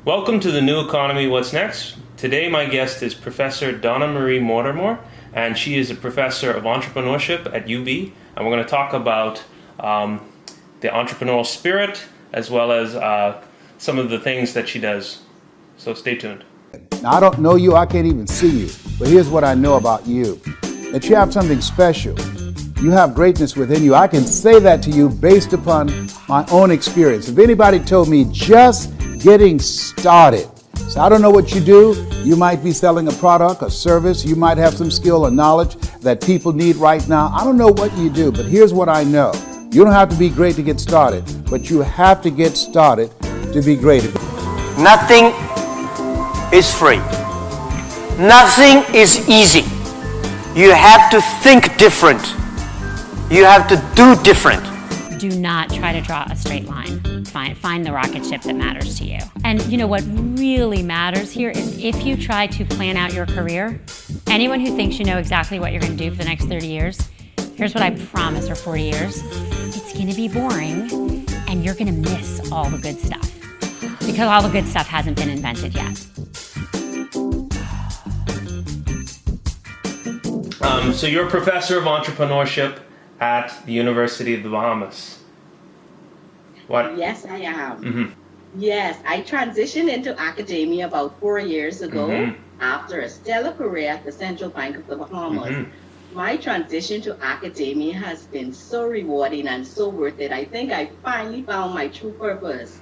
Welcome to the New Economy What's Next. Today my guest is Professor Donna Marie Mortimer, and she is a professor of entrepreneurship at UB, and we're going to talk about the entrepreneurial spirit as well as some of the things that she does. So stay tuned. Now, I don't know you, I can't even see you, but here's what I know about you, that you have something special. You have greatness within you. I can say that to you based upon my own experience. If anybody told me just getting started, so I don't know what you do, you might be selling a product, a service, you might have some skill or knowledge that people need right now. I don't know what you do, but here's what I know. You don't have to be great to get started, but you have to get started to be great. Nothing is free. Nothing is easy. You have to think different. You have to do different. Do not try to draw a straight line. Find the rocket ship that matters to you. And you know what really matters here is if you try to plan out your career, anyone who thinks you know exactly what you're going to do for the next 30 years, here's what I promise, or 40 years, it's going to be boring and you're going to miss all the good stuff because all the good stuff hasn't been invented yet. So you're a professor of entrepreneurship at the University of the Bahamas. What? Yes, I am. Yes, I transitioned into academia about 4 years ago after a stellar career at the Central Bank of the Bahamas. My transition to academia has been so rewarding and so worth it. I think I finally found my true purpose.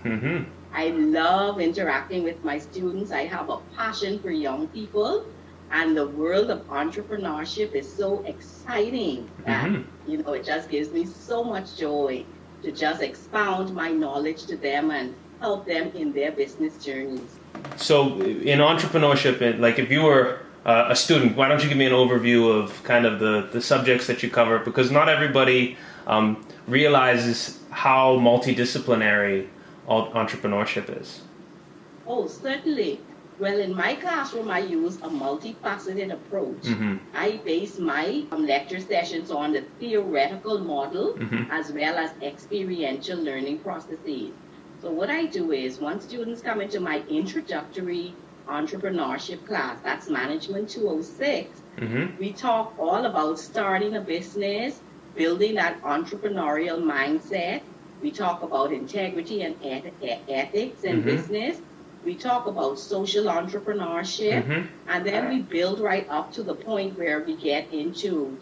I love interacting with my students. I have a passion for young people. And the world of entrepreneurship is so exciting that, it just gives me so much joy to just expound my knowledge to them and help them in their business journeys. So in entrepreneurship, like if you were a student, why don't you give me an overview of kind of the subjects that you cover? Because not everybody realizes how multidisciplinary entrepreneurship is. Oh, certainly. Well, in my classroom, I use a multifaceted approach. I base my lecture sessions on the theoretical model as well as experiential learning processes. So what I do is, once students come into my introductory entrepreneurship class, that's Management 206, we talk all about starting a business, building that entrepreneurial mindset. We talk about integrity and ethics in business. We talk about social entrepreneurship, and then we build right up to the point where we get into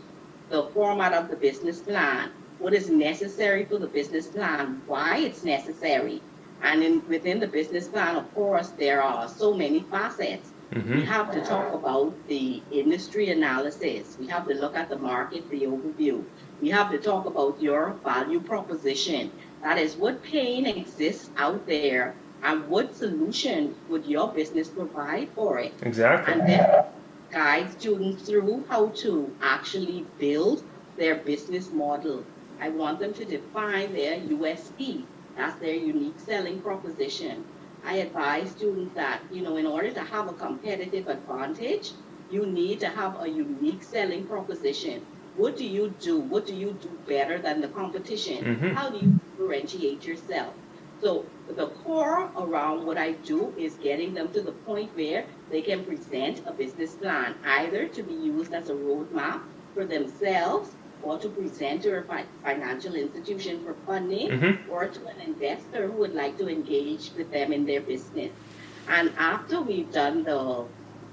the format of the business plan, what is necessary for the business plan, why it's necessary. And within the business plan, of course, there are so many facets. We have to talk about the industry analysis. We have to look at the market, the overview. We have to talk about your value proposition. That is, what pain exists out there and what solution would your business provide for it? Exactly. And then guide students through how to actually build their business model. I want them to define their USP. That's their unique selling proposition. I advise students that, in order to have a competitive advantage, you need to have a unique selling proposition. What do you do? What do you do better than the competition? How do you differentiate yourself? So the core around what I do is getting them to the point where they can present a business plan, either to be used as a roadmap for themselves or to present to a financial institution for funding or to an investor who would like to engage with them in their business. And after we've done the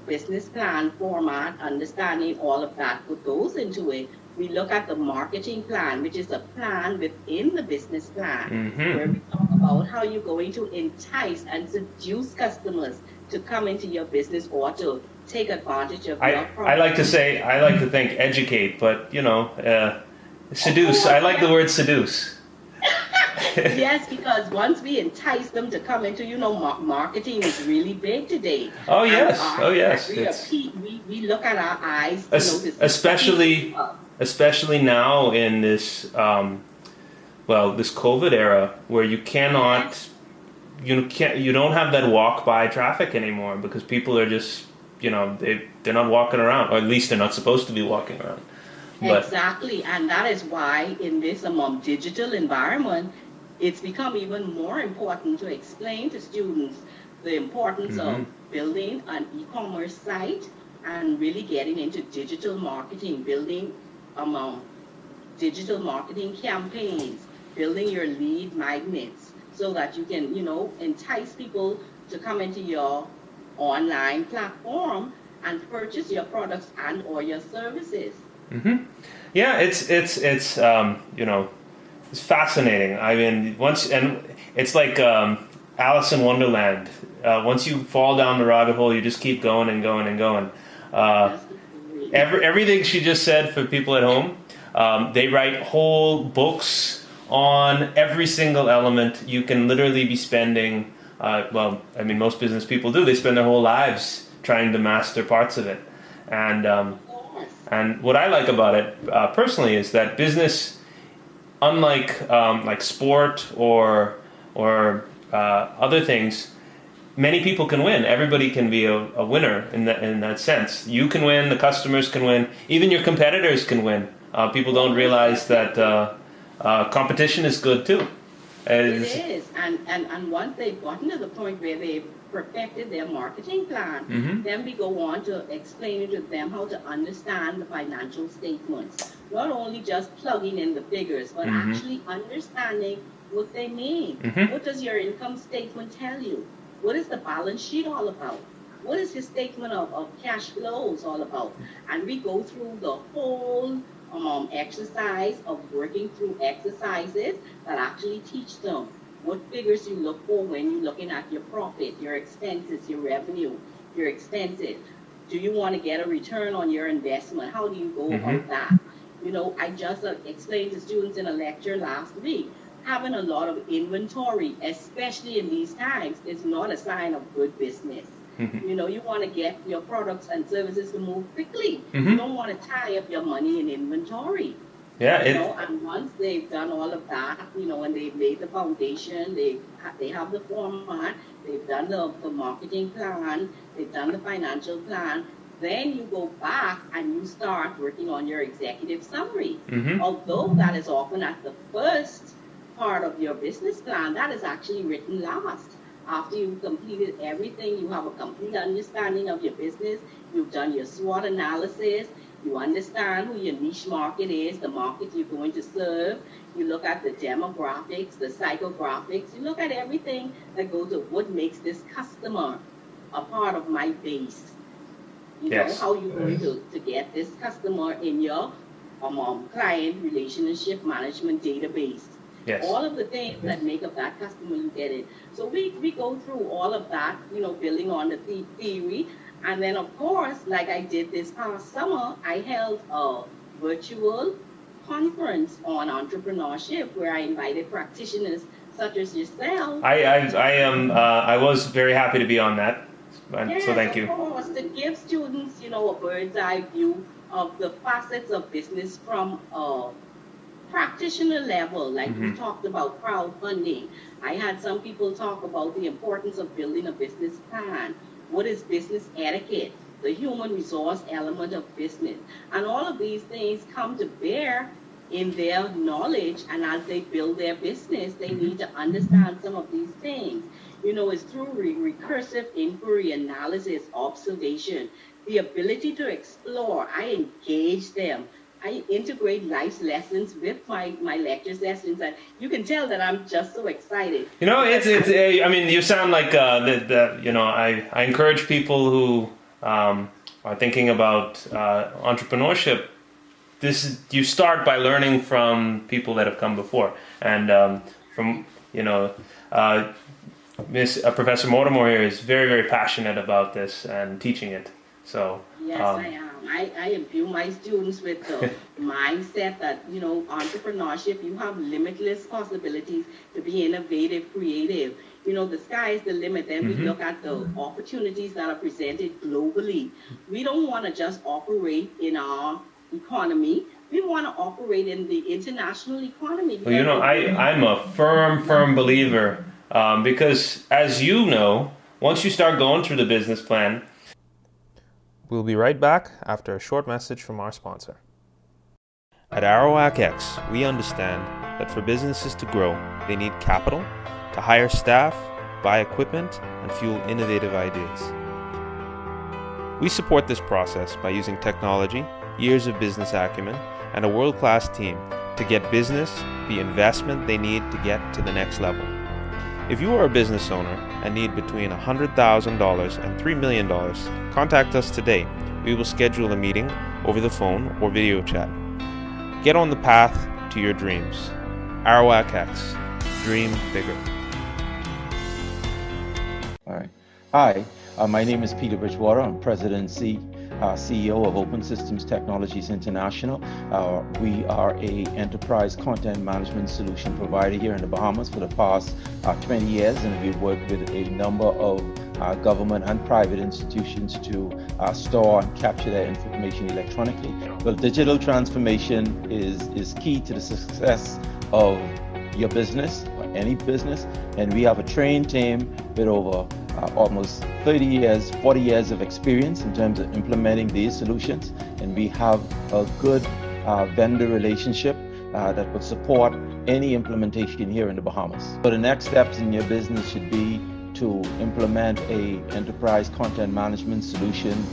business plan format, understanding all of that, what goes into it, we look at the marketing plan, which is a plan within the business plan, where we talk about how you're going to entice and seduce customers to come into your business or to take advantage of your product. I like to think educate, but seduce. I like the word seduce. Yes, because once we entice them to come into, marketing is really big today. Oh yes, We look at our eyes, especially now in this this COVID era where you cannot, you don't have that walk by traffic anymore because people are just, they're not walking around, or at least they're not supposed to be walking around. But exactly, and that is why in this digital environment, it's become even more important to explain to students the importance of building an e-commerce site and really getting into digital marketing, building digital marketing campaigns, building your lead magnets so that you can, entice people to come into your online platform and purchase your products and or your services. Yeah, it's fascinating. I mean, it's like Alice in Wonderland. Once you fall down the rabbit hole, you just keep going and going and going. Everything she just said for people at home, they write whole books on every single element. You can literally be spending, most business people do. They spend their whole lives trying to master parts of it. And what I like about it personally is that business, unlike like sport or other things, many people can win. Everybody can be a winner in that sense. You can win, the customers can win, even your competitors can win. People don't realize that competition is good too. It is, and once they've gotten to the point where they've perfected their marketing plan, then we go on to explain to them how to understand the financial statements. Not only just plugging in the figures, but actually understanding what they mean. What does your income statement tell you? What is the balance sheet all about? What is his statement of cash flows all about? And we go through the whole exercise of working through exercises that actually teach them what figures you look for when you're looking at your profit, your expenses, your revenue, your expenses. Do you want to get a return on your investment? How do you go about that? I just explained to students in a lecture last week, having a lot of inventory, especially in these times, is not a sign of good business. You want to get your products and services to move quickly. You don't want to tie up your money in inventory. Yeah. And once they've done all of that, and they've laid the foundation, they have the format, they've done the marketing plan, they've done the financial plan, then you go back and you start working on your executive summary. Although that is often at the first part of your business plan, that is actually written last. After you've completed everything, you have a complete understanding of your business, you've done your SWOT analysis, you understand who your niche market is, the market you're going to serve, you look at the demographics, the psychographics, you look at everything that goes to what makes this customer a part of my base. How you're going to get this customer in your client relationship management database. Yes. All of the things that make up that customer, you get it. So we go through all of that, building on the theory. And then, of course, like I did this past summer, I held a virtual conference on entrepreneurship where I invited practitioners such as yourself. I was very happy to be on that. So thank you. Of course, to give students, a bird's eye view of the facets of business from practitioner level, like we talked about crowdfunding. I had some people talk about the importance of building a business plan. What is business etiquette? The human resource element of business. And all of these things come to bear in their knowledge, and as they build their business, they need to understand some of these things. It's through recursive inquiry, analysis, observation, the ability to explore. I engage them. I integrate life's lessons with my lecture sessions, and you can tell that I'm just so excited. You sound like I encourage people who are thinking about entrepreneurship. You start by learning from people that have come before, and Professor Mortimer here is very, very passionate about this and teaching it. So yes, I am. I imbue my students with the mindset that, entrepreneurship, you have limitless possibilities to be innovative, creative. The sky is the limit. Then we look at the opportunities that are presented globally. We don't want to just operate in our economy. We want to operate in the international economy. Well, I'm a firm believer because, as you know, once you start going through the business plan. We'll be right back after a short message from our sponsor. At Arawak X, we understand that for businesses to grow, they need capital, to hire staff, buy equipment, and fuel innovative ideas. We support this process by using technology, years of business acumen, and a world-class team to get business the investment they need to get to the next level. If you are a business owner and need between $100,000 and $3 million, contact us today. We will schedule a meeting over the phone or video chat. Get on the path to your dreams. Arawak X. Dream bigger. All right. Hi, my name is Peter Bridgewater. I'm President and CEO of Open Systems Technologies International. We are a enterprise content management solution provider here in the Bahamas for the past 20 years, and we've worked with a number of government and private institutions to store and capture their information electronically. Well, digital transformation is key to the success of your business, or any business, and we have a trained team with over almost 40 years of experience in terms of implementing these solutions, and we have a good vendor relationship that would support any implementation here in the Bahamas. So the next steps in your business should be to implement a enterprise content management solution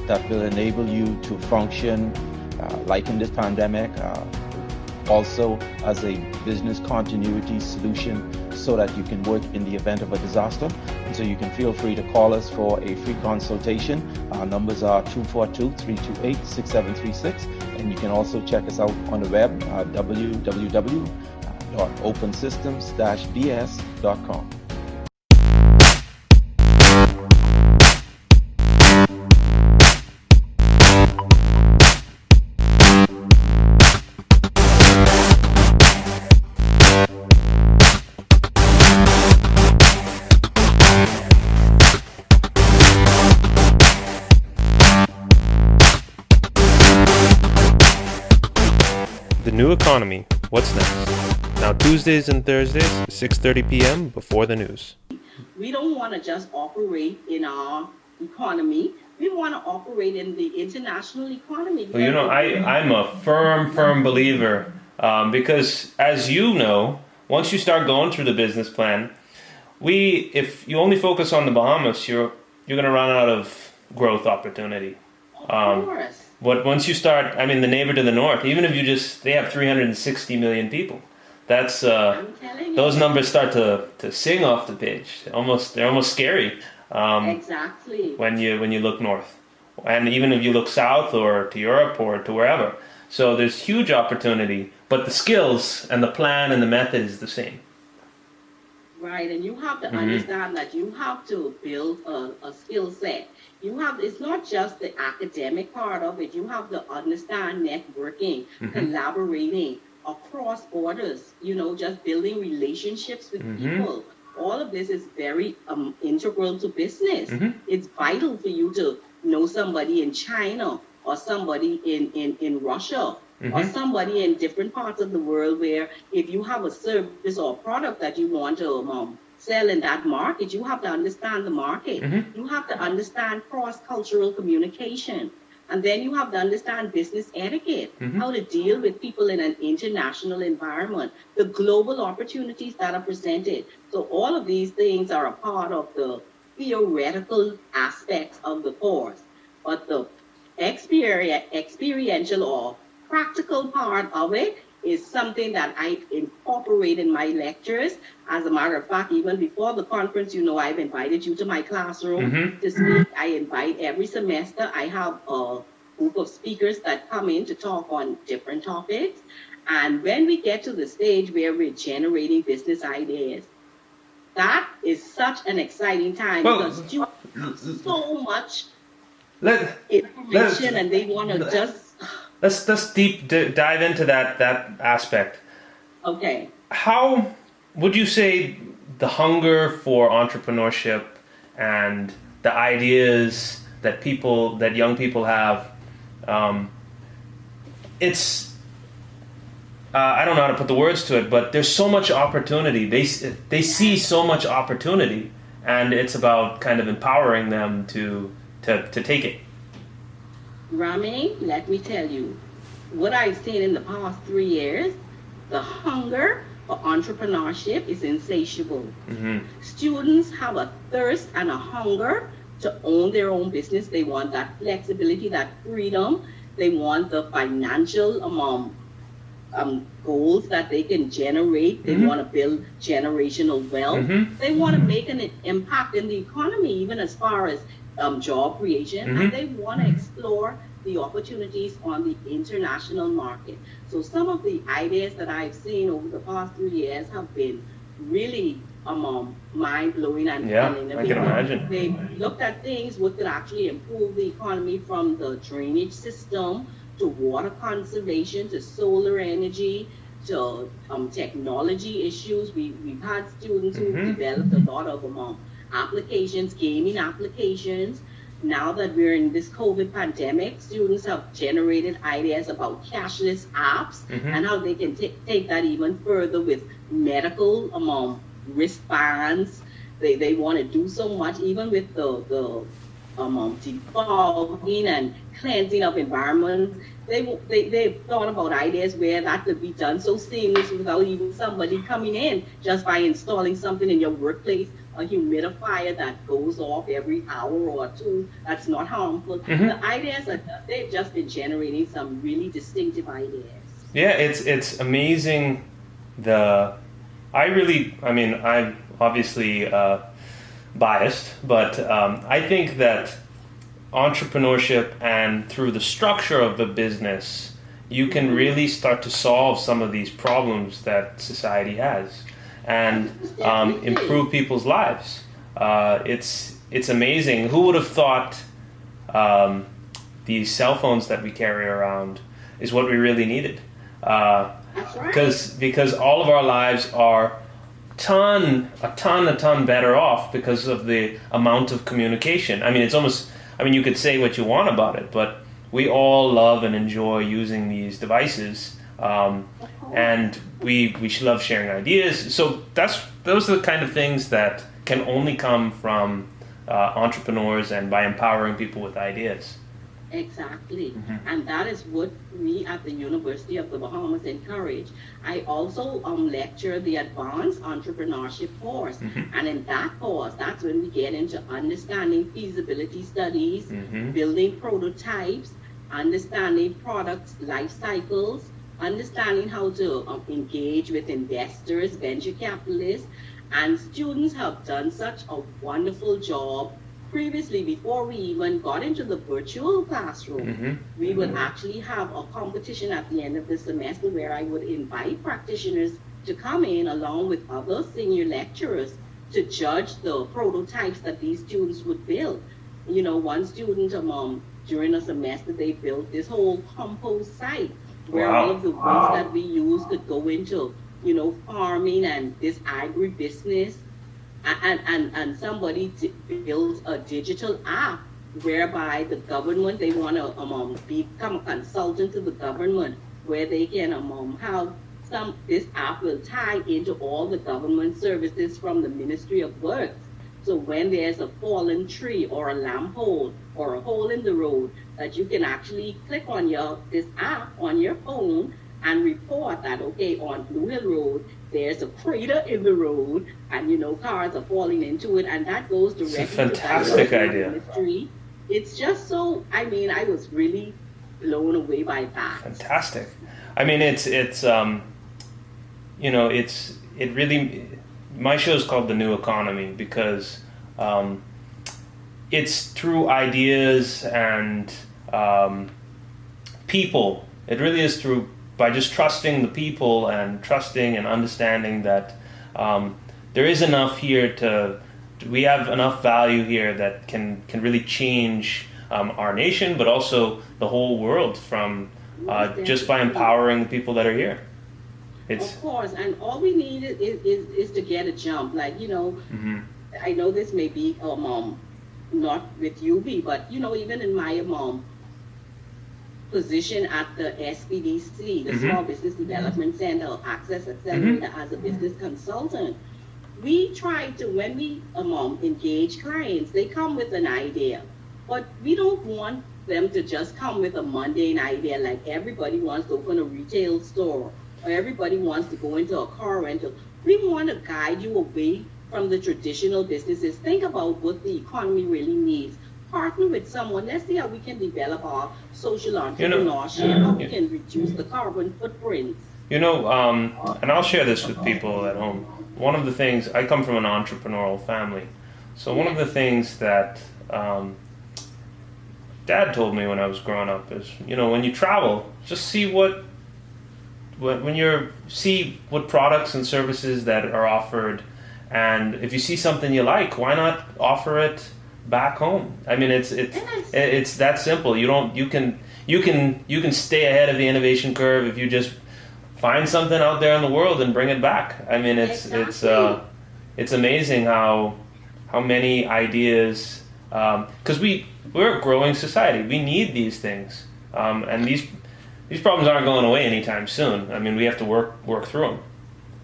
that will enable you to function like in this pandemic, also as a business continuity solution so that you can work in the event of a disaster. And so you can feel free to call us for a free consultation. Our numbers are 242-328-6736, and you can also check us out on the web at www.opensystems-ds.com. The new economy. What's next? Now Tuesdays and Thursdays, 6:30 p.m. before the news. We don't want to just operate in our economy. We want to operate in the international economy. Well, you know, I'm a firm believer because, as you know, once you start going through the business plan, if you only focus on the Bahamas, you're going to run out of growth opportunity. Of course. But once you start, I mean, the neighbor to the north, even if they have 360 million people. That's those numbers start to sing off the page. They're almost scary. Exactly. When you look north, and even if you look south or to Europe or to wherever. So there's huge opportunity, but the skills and the plan and the method is the same. Right, and you have to understand that you have to build a skill set. It's not just the academic part of it. You have to understand networking, collaborating across borders, just building relationships with people. All of this is very integral to business. It's vital for you to know somebody in China or somebody in Russia or somebody in different parts of the world where if you have a service or product that you want to sell in that market, you have to understand the market. You have to understand cross-cultural communication. And then you have to understand business etiquette, how to deal with people in an international environment, the global opportunities that are presented. So all of these things are a part of the theoretical aspects of the course. But the experiential or practical part of it is something that I incorporate in my lectures. As a matter of fact, even before the conference, I've invited you to my classroom to speak. I invite every semester. I have a group of speakers that come in to talk on different topics. And when we get to the stage where we're generating business ideas, that is such an exciting time because you have so much information and they want to just... Let's dive into that aspect. Okay. How would you say the hunger for entrepreneurship and the ideas that young people have, it's I don't know how to put the words to it, but there's so much opportunity. They see so much opportunity, and it's about kind of empowering them to take it. Rami, let me tell you, what I've seen in the past 3 years, the hunger for entrepreneurship is insatiable. Mm-hmm. Students have a thirst and a hunger to own their own business. They want that flexibility, that freedom. They want the financial goals that they can generate. They want to build generational wealth. They want to make an impact in the economy, even as far as job creation, and they want to explore the opportunities on the international market. So some of the ideas that I've seen over the past 3 years have been really mind-blowing and innovative. I can imagine. They looked at things what could actually improve the economy, from the drainage system to water conservation to solar energy to technology issues. We've had students who developed a lot of applications, gaming applications. Now that we're in this COVID pandemic, students have generated ideas about cashless apps and how they can take that even further with medical wristbands. They want to do so much, even with the defogging and cleansing of environments. They've thought about ideas where that could be done so seamless without even somebody coming in, just by installing something in your workplace, a humidifier that goes off every hour or two, that's not harmful. The ideas they've just been generating some really distinctive ideas. Yeah, it's amazing. I'm obviously biased, but I think that entrepreneurship, and through the structure of the business, you can really start to solve some of these problems that society has, and improve people's lives. It's amazing. Who would have thought these cell phones that we carry around is what we really needed? That's right. Because all of our lives are a ton better off because of the amount of communication. I mean, you could say what you want about it, but we all love and enjoy using these devices, and we love sharing ideas. So those are the kind of things that can only come from entrepreneurs and by empowering people with ideas. Exactly. And that is what we at the University of the Bahamas encourage. I also lecture the Advanced Entrepreneurship course. And in that course, that's when we get into understanding feasibility studies, building prototypes, understanding products life cycles, understanding how to engage with investors, venture capitalists. And students have done such a wonderful job. Previously, before we even got into the virtual classroom, we would actually have a competition at the end of the semester where I would invite practitioners to come in along with other senior lecturers to judge the prototypes that these students would build. You know, one student during a semester, they built this whole compost site where all of the waste that we use could go into, farming and this agribusiness. And somebody builds a digital app whereby the government, they want to become a consultant to the government, where they can have this app will tie into all the government services from the Ministry of Works. So when there's a fallen tree or a lamppost or a hole in the road, that you can actually click on this app on your phone and report that, okay, on Blue Hill Road, there's a crater in the road, and cars are falling into it, and that goes directly to the fantastic idea. Ministry. It's just so, I was really blown away by that. Fantastic. I mean, it really, my show is called The New Economy because it's through ideas and people. It really is by just trusting the people and trusting and understanding that there is enough here we have enough value here that can really change our nation, but also the whole world from just by empowering the people that are here. Of course, and all we need is to get a jump. I know this may be not with UB, but even in my position at the SBDC, the Small Business Development Center, Access Accelerator, as a business consultant, we try to, when we engage clients, they come with an idea, but we don't want them to just come with a mundane idea like everybody wants to open a retail store or everybody wants to go into a car rental. We want to guide you away from the traditional businesses. Think about what the economy really needs. Partner with someone. Let's see how we can develop our social entrepreneurship, how we can reduce the carbon footprint. And I'll share this with people at home. One of the things, I come from an entrepreneurial family, so one of the things that Dad told me when I was growing up is, when you travel, just see see what products and services that are offered, and if you see something you like, why not offer it back home? I mean, it's that simple. You can stay ahead of the innovation curve if you just find something out there in the world and bring it back. I mean, it's amazing how many ideas, because we're a growing society. We need these things, and these problems aren't going away anytime soon. I mean, we have to work through them.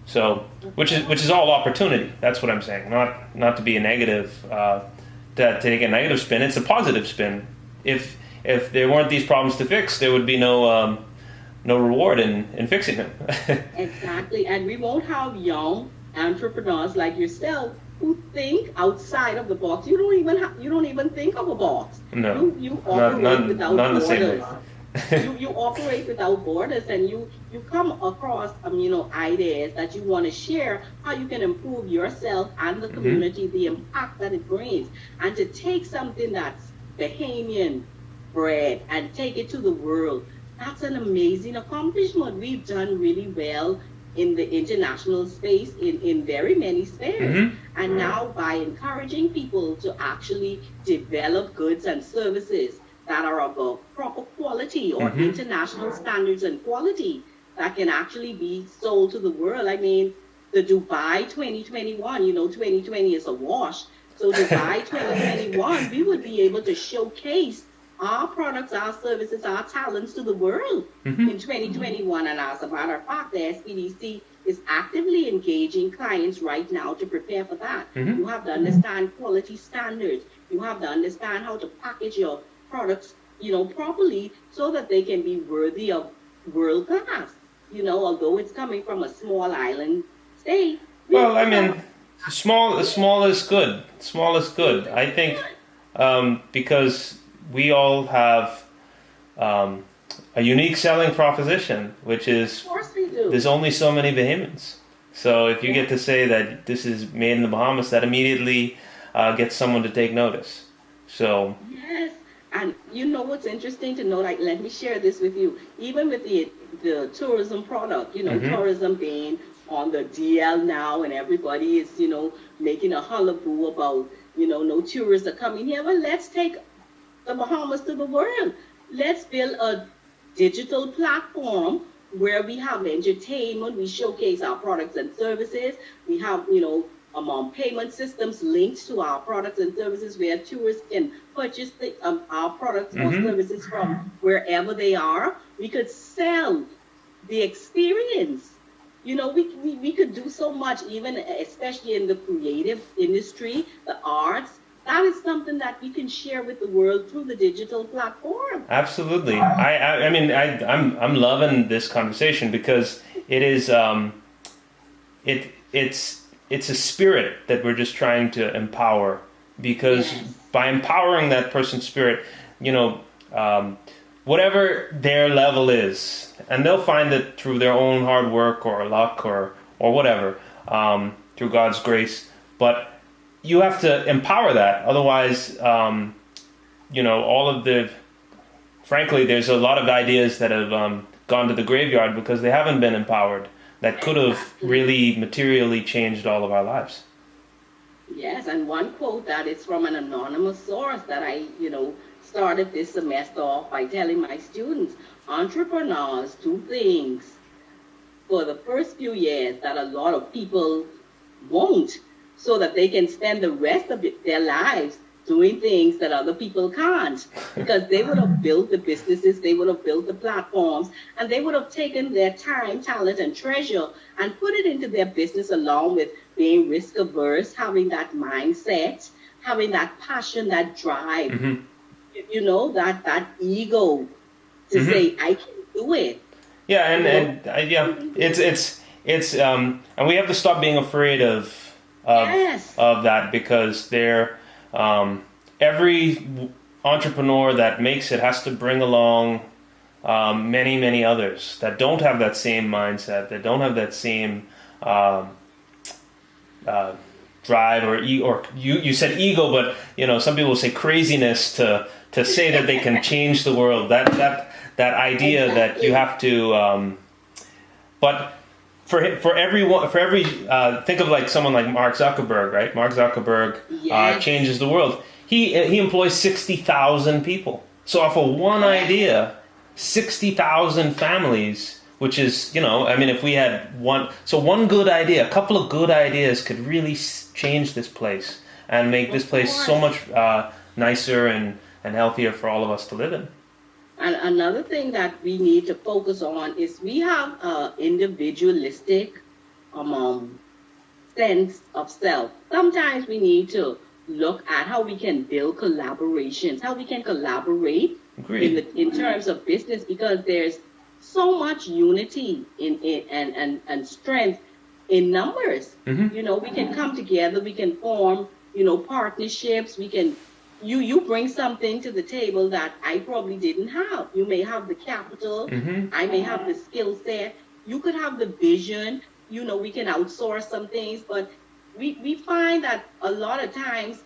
So, which is all opportunity. That's what I'm saying. Not to be a negative, to take a negative spin. It's a positive spin. If there weren't these problems to fix, there would be no reward in fixing them. Exactly, and we won't have young entrepreneurs like yourself who think outside of the box. You don't even think of a box. No, you operate without borders. Same you operate without borders, and you come across ideas that you want to share, how you can improve yourself and the community, the impact that it brings, and to take something that's Bahamian bread and take it to the world. That's an amazing accomplishment. We've done really well in the international space in very many spheres. And now by encouraging people to actually develop goods and services that are of a proper quality or international standards and quality that can actually be sold to the world. I mean, the Dubai 2021, 2020 is a wash. So Dubai 2021, we would be able to showcase our products, our services, our talents to the world in 2021. And as a matter of fact, the SPDC is actively engaging clients right now to prepare for that. You have to understand quality standards. You have to understand how to package your products, properly so that they can be worthy of world class. Although it's coming from a small island state. Well, I mean, small is good. Small is good. I think because we all have a unique selling proposition, which is Of course we do. there's only so many Bahamians. So if you get to say that this is made in the Bahamas, that immediately gets someone to take notice. So Yes. And what's interesting to know, like, let me share this with you. Even with the tourism product, tourism being on the DL now, and everybody is, making a hullabaloo about, no tourists are coming here. Well, let's take the Bahamas to the world. Let's build a digital platform where we have entertainment, we showcase our products and services, we have, payment systems linked to our products and services where tourists can purchase our products or services from wherever they are. We could sell the experience. We could do so much, even especially in the creative industry, the arts. That is something that we can share with the world through the digital platform. absolutely, I'm loving this conversation because it is it's a spirit that we're just trying to empower, because by empowering that person's spirit, whatever their level is, and they'll find it through their own hard work or luck or whatever, through God's grace. But you have to empower that. Otherwise, frankly, there's a lot of ideas that have gone to the graveyard because they haven't been empowered, that could have really materially changed all of our lives. Yes, and one quote that is from an anonymous source that I, started this semester off by telling my students, entrepreneurs do things for the first few years that a lot of people won't, so that they can spend the rest of their lives doing things that other people can't, because they would have built the businesses, they would have built the platforms, and they would have taken their time, talent, and treasure and put it into their business, along with being risk averse, having that mindset, having that passion, that drive, that ego to say, I can do it. Yeah, and we have to stop being afraid of that, because every entrepreneur that makes it has to bring along many others that don't have that same mindset, that don't have that same drive, or you said ego, but some people say craziness to say that they can change the world. That idea exactly. That you have to, but for every think of like someone like Mark Zuckerberg, right? Mark Zuckerberg Yes. Changes the world. He employs 60,000 people. So off of one idea, 60,000 families, which is, if we had one good idea, a couple of good ideas could really change this place and make this place so much nicer and healthier for all of us to live in. And another thing that we need to focus on is we have an individualistic sense of self. Sometimes we need to look at how we can build collaborations, how we can collaborate in terms of business, because there's so much unity and strength in numbers. Mm-hmm. We can come together, we can form, partnerships, we can. You bring something to the table that I probably didn't have. You may have the capital. Mm-hmm. I may have the skill set. You could have the vision. We can outsource some things, but we find that a lot of times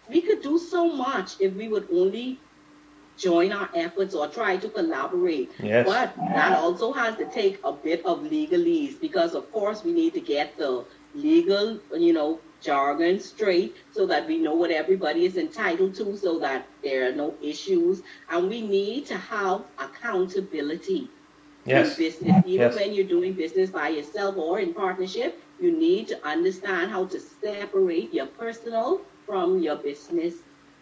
we could do so much if we would only join our efforts or try to collaborate. Yes. But that also has to take a bit of legalese, because of course we need to get the legal, jargon straight, so that we know what everybody is entitled to, so that there are no issues. And we need to have accountability in business. Even when you're doing business by yourself or in partnership, you need to understand how to separate your personal from your business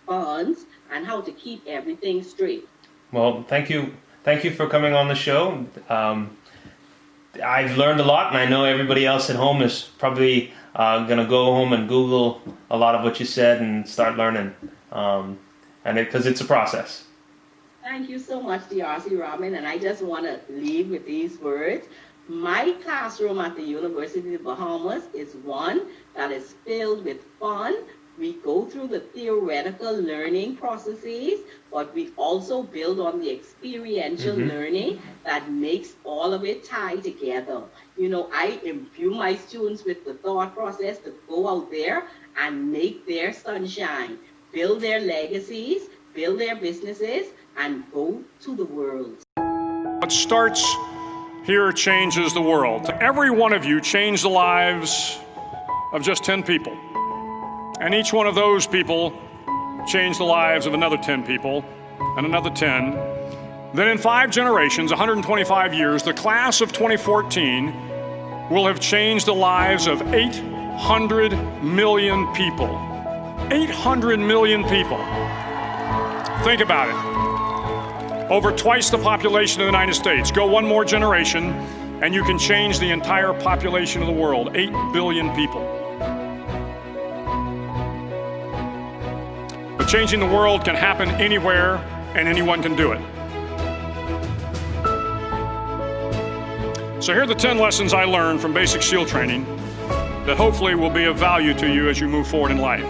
funds and how to keep everything straight. Well, thank you for coming on the show. I've learned a lot, and I know everybody else at home is probably going to go home and Google a lot of what you said and start learning, because it's a process. Thank you so much, DRC Robin, and I just want to leave with these words. My classroom at the University of the Bahamas is one that is filled with fun. We go through the theoretical learning processes, but we also build on the experiential learning that makes all of it tie together. I imbue my students with the thought process to go out there and make their sunshine, build their legacies, build their businesses, and go to the world. What starts here changes the world. Every one of you changed the lives of just 10 people. And each one of those people changed the lives of another 10 people, and another 10. Then in 5 generations, 125 years, the class of 2014 will have changed the lives of 800 million people. 800 million people. Think about it. Over twice the population of the United States. Go one more generation, and you can change the entire population of the world. 8 billion people. But changing the world can happen anywhere, and anyone can do it. So here are the 10 lessons I learned from basic SEAL training that hopefully will be of value to you as you move forward in life.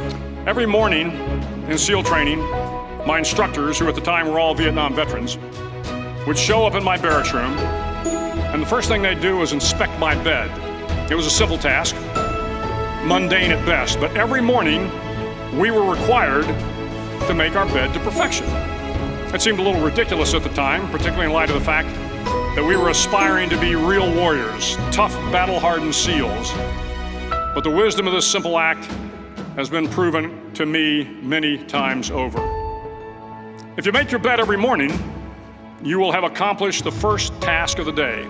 Every morning in SEAL training, my instructors, who at the time were all Vietnam veterans, would show up in my barracks room, and the first thing they'd do was inspect my bed. It was a simple task, mundane at best, but every morning we were required to make our bed to perfection. It seemed a little ridiculous at the time, particularly in light of the fact that we were aspiring to be real warriors, tough, battle-hardened SEALs. But the wisdom of this simple act has been proven to me many times over. If you make your bed every morning, you will have accomplished the first task of the day.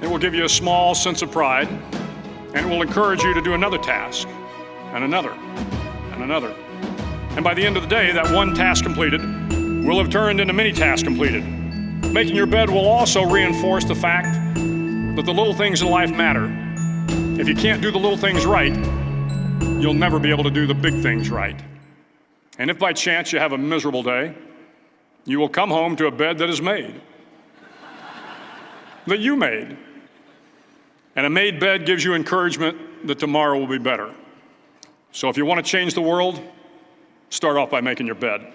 It will give you a small sense of pride, and it will encourage you to do another task, and another, and another. And by the end of the day, that one task completed will have turned into many tasks completed. Making your bed will also reinforce the fact that the little things in life matter. If you can't do the little things right, you'll never be able to do the big things right. And if by chance you have a miserable day, you will come home to a bed that is made. that you made. And a made bed gives you encouragement that tomorrow will be better. So if you want to change the world, start off by making your bed.